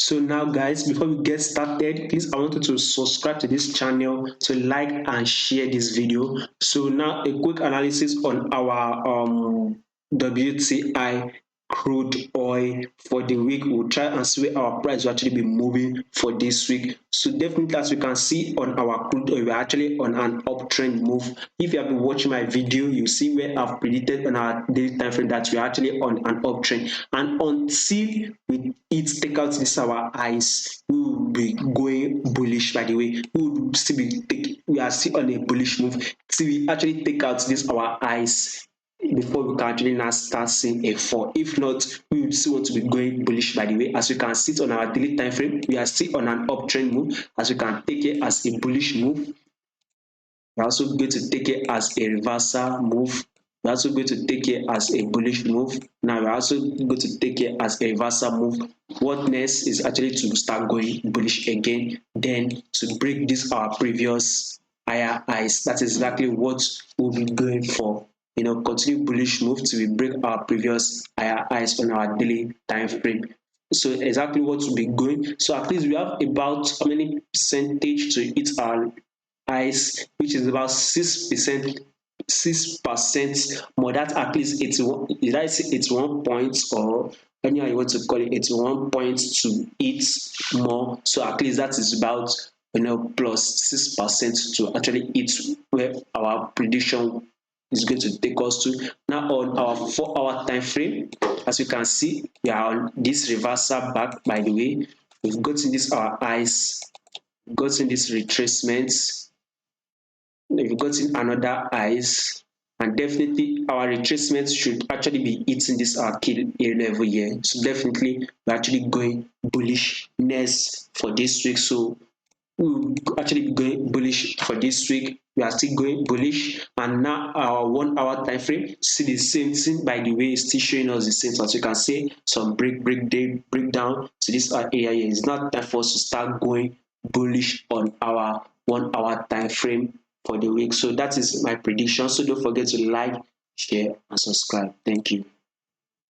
So now guys, before we get started, please I want you to subscribe to this channel, to like and share this video. So now a quick analysis on our WTI crude oil for the week. We'll try and see where our price will actually be moving for this week. So definitely, as we can see on our crude oil, we're actually on an uptrend move. If you have been watching my video, you see where I've predicted on our daily time frame that we're actually on an uptrend, and until we take out this our eyes, we will be going bullish. By the way, we are still on a bullish move till we actually take out this our eyes before we can actually now start seeing a fall. If not, we will still want to be going bullish. By the way, as you can see it on our daily time frame, we are still on an uptrend move, as you can take it as a bullish move. We're also going to take it as a reversal move. We're also going to take it as a bullish move. Now we're also going to take it as a reversal move. What next is actually to start going bullish again, then to break this our previous higher highs. That's exactly what we'll be going for. Continue bullish move till we break our previous higher highs on our daily time frame. So exactly what will be going. So at least we have about how many percentage to hit our highs, which is about 6%. 6% more. That at least 81, did I say 81 points, or anyhow you want to call it, 81 points to hit more. So at least that is about plus 6% to actually hit where our prediction is going to take us to. Now on our 4-hour time frame, as you can see, we are on this reversal back. By the way, we've gotten this our highs, gotten this retracement, we've gotten another highs, and definitely our retracement should actually be hitting this our key level here. So definitely we're actually going bullish next for this week. So we will actually be going bullish for this week. We are still going bullish, and now our 1-hour time frame see the same thing. By the way, it's still showing us the same. So as you can see, some breakdown to this area here. It's not time for us to start going bullish on our 1-hour time frame for the week. So that is my prediction. So don't forget to like, share and subscribe. Thank you.